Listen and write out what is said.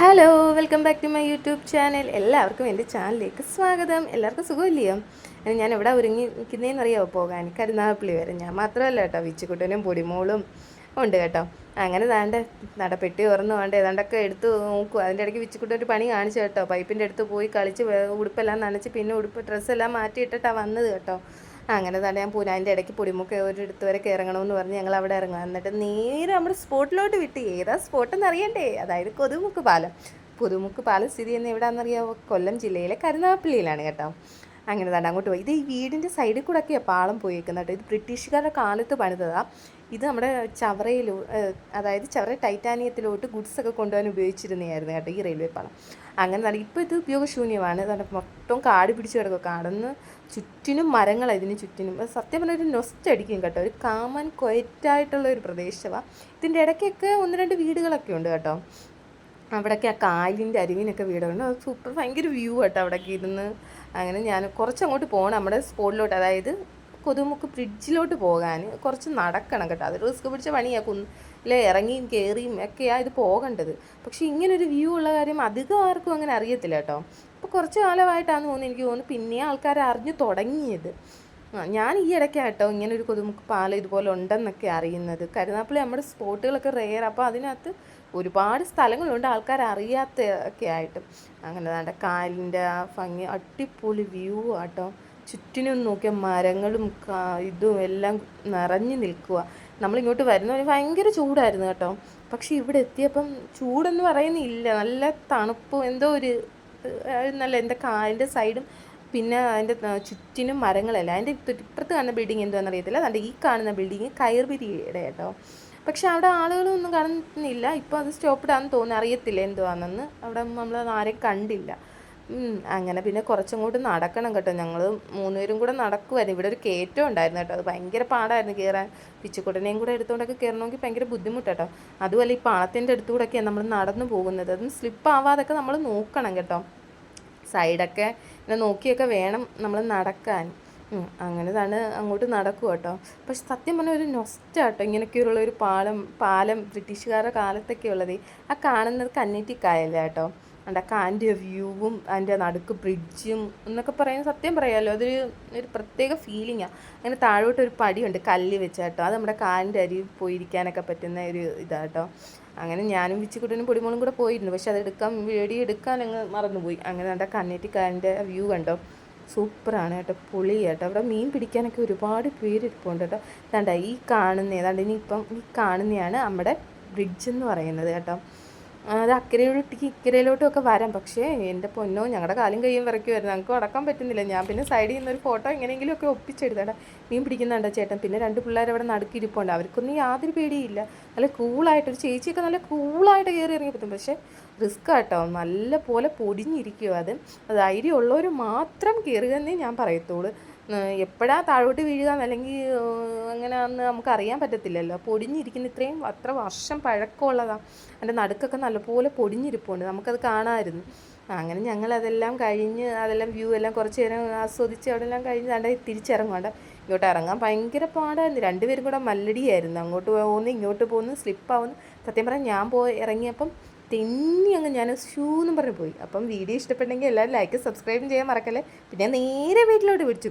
Hello welcome back to my YouTube channel. എല്ലാവർക്കും എൻ്റെ ചാനലിലേക്ക് സ്വാഗതം. എല്ലാവർക്കും സുഖമില്ലയോ? ഞാൻ എവിടെ ഒരുങ്ങി നിൽക്കുന്നതെന്ന് അറിയാമോ? പോകാൻ കരുനാഗപ്പള്ളി വരെ. ഞാൻ മാത്രമല്ല കേട്ടോ, വിച്ചുക്കുട്ടനും പൊടിമോളും ഉണ്ട് കേട്ടോ. അങ്ങനെ നടപ്പെട്ടി തുറന്നു വേണ്ട ഏതാണ്ടൊക്കെ എടുത്ത് നോക്കുക. അതിൻ്റെ ഇടയ്ക്ക് വിച്ചുക്കുട്ടൻ ഒരു പണി കാണിച്ചു കേട്ടോ. പൈപ്പിൻ്റെ അടുത്ത് പോയി കളിച്ച് ഉടുപ്പെല്ലാം നനച്ച് പിന്നെ ഡ്രസ്സെല്ലാം മാറ്റിയിട്ടിട്ടാണ് വന്നത് കേട്ടോ. അങ്ങനെ തന്നെ ഞാൻ അതിൻ്റെ ഇടയ്ക്ക് പൊടിമുക്ക് ഒരിടത്ത് വരെ ഇറങ്ങണമെന്ന് പറഞ്ഞ് ഞങ്ങൾ അവിടെ ഇറങ്ങുക. എന്നിട്ട് നേരെ നമ്മുടെ സ്പോട്ടിലോട്ട് വിട്ട്. ഏതാ സ്പോട്ടെന്ന് അറിയണ്ടേ? അതായത് കൊതുമുക്ക് പാലം. പുതുമുക്ക് പാലം സ്ഥിതി ചെയ്യുന്ന എവിടെയാണെന്നറിയാമോ? കൊല്ലം ജില്ലയിലെ കരുനാഗപ്പള്ളിയിലാണ് കേട്ടോ. അങ്ങനെ തന്നെ അങ്ങോട്ട് പോയി. ഇത് ഈ വീടിൻ്റെ സൈഡിൽ കൂടെ ഒക്കെയാണ് പാളം പോയേക്കുന്നത് കേട്ടോ. ഇത് ബ്രിട്ടീഷുകാരുടെ കാലത്ത് പണിതതാണ്. ഇത് നമ്മുടെ അതായത് ചവറ ടൈറ്റാനിയത്തിലോട്ട് ഗുഡ്സൊക്കെ കൊണ്ടുപോകാൻ ഉപയോഗിച്ചിരുന്നതായിരുന്നു കേട്ടോ ഈ റെയിൽവേ പാളം. അങ്ങനെ തന്നെ ഇപ്പോൾ ഇത് ഉപയോഗശൂന്യമാണ്. മൊത്തം കാട് പിടിച്ച് കിടക്കും. കാടന്ന് ചുറ്റിനും മരങ്ങളാണ് ഇതിന് ചുറ്റിനും. സത്യം പറഞ്ഞാൽ ഒരു നൊസ്റ്റ് അടിക്കും കേട്ടോ. ഒരു കാമൻ ക്വയറ്റായിട്ടുള്ള ഒരു പ്രദേശമാണ്. ഇതിൻ്റെ ഇടയ്ക്കൊക്കെ ഒന്ന് രണ്ട് വീടുകളൊക്കെ ഉണ്ട് കേട്ടോ. അവിടെയൊക്കെ ആ കായലിൻ്റെ അരുവിനൊക്കെ വീടുണ്ട്. അത് സൂപ്പർ ഭയങ്കര വ്യൂ കേട്ടോ അവിടെയൊക്കെ ഇരുന്ന്. അങ്ങനെ ഞാൻ കുറച്ചങ്ങോട്ട് പോകണം നമ്മുടെ സ്പോട്ടിലോട്ട്, അതായത് കൊതുമുക്ക് ബ്രിഡ്ജിലോട്ട് പോകാൻ കുറച്ച് നടക്കണം കേട്ടോ. അത് റിസ്ക് പിടിച്ച പണിയാണ്. കുന്നിലെ ഇറങ്ങിയും കയറിയും ഒക്കെയാണ് ഇത് പോകേണ്ടത്. പക്ഷേ ഇങ്ങനൊരു വ്യൂ ഉള്ള കാര്യം അധികം ആർക്കും അങ്ങനെ അറിയത്തില്ല കേട്ടോ. അപ്പോൾ കുറച്ച് കാലമായിട്ടാണെന്ന് തോന്നുന്നു, എനിക്ക് തോന്നുന്നു പിന്നെ ആൾക്കാർ അറിഞ്ഞു തുടങ്ങിയത്. ഞാൻ ഈ ഇടയ്ക്കാട്ടോ ഇങ്ങനെ ഒരു കൊതുമുക്ക് പാലം ഇതുപോലെ ഉണ്ടെന്നൊക്കെ അറിയുന്നത്. കരുനാഗപ്പള്ളി നമ്മുടെ സ്പോട്ടുകളൊക്കെ റെയർ. അപ്പോൾ അതിനകത്ത് ഒരുപാട് സ്ഥലങ്ങളുണ്ട് ആൾക്കാർ അറിയാത്ത ഒക്കെ ആയിട്ട്. അങ്ങനെ നമ്മുടെ കായലിൻ്റെ ആ ഭംഗി, അടിപൊളി വ്യൂ ആട്ടോ. ചുറ്റിനും നോക്കിയാൽ മരങ്ങളും ഇതും എല്ലാം നിറഞ്ഞു നിൽക്കുക. നമ്മളിങ്ങോട്ട് വരുന്നവന് ഭയങ്കര ചൂടായിരുന്നു കേട്ടോ. പക്ഷെ ഇവിടെ എത്തിയപ്പം ചൂടെന്ന് പറയുന്നില്ല, നല്ല തണുപ്പ്. എന്തോ ഒരു നല്ല എൻ്റെ കായലിൻ്റെ സൈഡും പിന്നെ അതിൻ്റെ ചുറ്റിനും മരങ്ങളല്ല. അതിൻ്റെ ഇപ്പുറത്ത് കാണുന്ന ബിൽഡിങ് എന്തുവാണെന്നറിയത്തില്ല. അതുകൊണ്ട് ഈ കാണുന്ന ബിൽഡിങ് കയർപിരിയുടെ കേട്ടോ. പക്ഷെ അവിടെ ആളുകളൊന്നും കാണുന്നില്ല. ഇപ്പോൾ അത് സ്റ്റോപ്പിടാന്ന് തോന്നുന്നു, അറിയത്തില്ല എന്തുവാണെന്ന്. അവിടെ നമ്മൾ ആരെയും കണ്ടില്ല. അങ്ങനെ പിന്നെ കുറച്ചങ്ങോട്ട് നടക്കണം കേട്ടോ. ഞങ്ങൾ മൂന്നുപേരും കൂടെ നടക്കുമായിരുന്നു. ഇവിടെ ഒരു കയറ്റം ഉണ്ടായിരുന്നു കേട്ടോ. അത് ഭയങ്കര പാടായിരുന്നു കയറാൻ. പിച്ചുക്കുട്ടനെയും കൂടെ എടുത്തുകൊണ്ടൊക്കെ കയറണമെങ്കിൽ ഭയങ്കര ബുദ്ധിമുട്ടാട്ടോ. അതുപോലെ ഈ പാളത്തിൻ്റെ അടുത്തുകൂടെയൊക്കെയാണ് നമ്മൾ നടന്നു പോകുന്നത്. അതും സ്ലിപ്പ് ആവാതൊക്കെ നമ്മൾ നോക്കണം കേട്ടോ. സൈഡൊക്കെ ഇങ്ങനെ നോക്കിയൊക്കെ വേണം നമ്മൾ നടക്കാൻ. അങ്ങനെ തന്നെ അങ്ങോട്ട് നടക്കുക കേട്ടോ. പക്ഷെ സത്യം പറഞ്ഞാൽ ഒരു നൊസ്റ്റാട്ടോ ഇങ്ങനെയൊക്കെയുള്ള ഒരു പാലം ബ്രിട്ടീഷുകാരുടെ കാലത്തൊക്കെ ഉള്ളത്. ആ കാണുന്നത് കന്നേറ്റിക്കായല്ല കേട്ടോ. അതിൻ്റെ കാൻ്റെ വ്യൂവും അതിൻ്റെ നടുക്ക് ബ്രിഡ്ജും എന്നൊക്കെ പറയുന്നത് സത്യം പറയാമല്ലോ, ഒരു പ്രത്യേക ഫീലിങ്ങാണ്. അങ്ങനെ താഴോട്ട് ഒരു പടിയുണ്ട് കല്ല് വെച്ച കേട്ടോ. അത് നമ്മുടെ കാലിൻ്റെ അരിയിൽ പോയിരിക്കാനൊക്കെ പറ്റുന്ന ഒരു ഇതാട്ടോ. അങ്ങനെ ഞാനും വിച്ചുക്കുട്ടനും പൊടിമോളും കൂടെ പോയിരുന്നു. പക്ഷെ എടുക്കാൻ അങ്ങ് മറന്നുപോയി. അങ്ങനെ എൻ്റെ കന്നേറ്റിക്കായലിൻ്റെ വ്യൂ കണ്ടോ, സൂപ്പറാണ് കേട്ടോ. പൊളി കേട്ടോ. അവിടെ മീൻ പിടിക്കാനൊക്കെ ഒരുപാട് പേരിരിപ്പുണ്ട് കേട്ടോ. ഈ കാണുന്നതാണ് നമ്മുടെ ബ്രിഡ്ജ് എന്ന് പറയുന്നത് കേട്ടോ. അത് ഇക്കരയിലോട്ടും ഒക്കെ വരാം. പക്ഷേ എൻ്റെ പൊന്നോ, ഞങ്ങളുടെ കാലും കയ്യും വിറയ്ക്കുമായിരുന്നു. ഞങ്ങൾക്ക് അടക്കാൻ പറ്റുന്നില്ല. ഞാൻ പിന്നെ സൈഡിൽ നിന്നൊരു ഫോട്ടോ എങ്ങനെയെങ്കിലും ഒക്കെ ഒപ്പിച്ചെടുത്തേട്ടാ. മീൻ പിടിക്കുന്നുണ്ടോ ചേട്ടൻ. പിന്നെ രണ്ട് പിള്ളേർ അവിടെ നടുക്കിരിപ്പുണ്ട്. അവർക്കൊന്നും യാതൊരു പേടിയില്ല. നല്ല കൂളായിട്ട്, ഒരു ചേച്ചിയൊക്കെ നല്ല കൂളായിട്ട് കയറി ഇറങ്ങി പറ്റും. പക്ഷേ റിസ്ക് ആട്ടോ, നല്ല പോലെ പൊടിഞ്ഞിരിക്കുമോ. അത് ധൈര്യമുള്ളവർ മാത്രം കയറുകയെന്നേ ഞാൻ പറയത്തുള്ളൂ. എപ്പോഴാണ് താഴോട്ട് വീഴുക അല്ലെങ്കിൽ അങ്ങനെ അന്ന് നമുക്കറിയാൻ പറ്റത്തില്ലല്ലോ. പൊടിഞ്ഞിരിക്കുന്ന ഇത്രയും അത്ര വർഷം പഴക്കമുള്ളതാണ്. അതിൻ്റെ നടുക്കൊക്കെ നല്ലപോലെ പൊടിഞ്ഞിരിപ്പുണ്ട്. നമുക്കത് കാണാമായിരുന്നു. അങ്ങനെ ഞങ്ങളതെല്ലാം കഴിഞ്ഞ് അതെല്ലാം വ്യൂ എല്ലാം കുറച്ച് നേരം ആസ്വദിച്ച് അവിടെ എല്ലാം കഴിഞ്ഞ് തിരിച്ചിറങ്ങുകൊണ്ട് ഇങ്ങോട്ട് ഇറങ്ങാൻ ഭയങ്കര പാടായിരുന്നു. രണ്ടുപേരും കൂടെ മല്ലടിയായിരുന്നു. അങ്ങോട്ട് പോകുന്നു ഇങ്ങോട്ട് പോകുന്നു, സ്ലിപ്പാവുന്നു. സത്യം പറഞ്ഞാൽ ഞാൻ ഇറങ്ങിയപ്പം തെന്നി അങ്ങ് ഞാൻ ഷൂന്നും പറഞ്ഞ് പോയി. അപ്പം വീഡിയോ ഇഷ്ടപ്പെട്ടെങ്കിൽ എല്ലാവരും ലൈക്ക് സബ്സ്ക്രൈബും ചെയ്യാൻ മറക്കല്ലേ. പിന്നെ നേരെ വീട്ടിലോട്ട് പിടിച്ചു.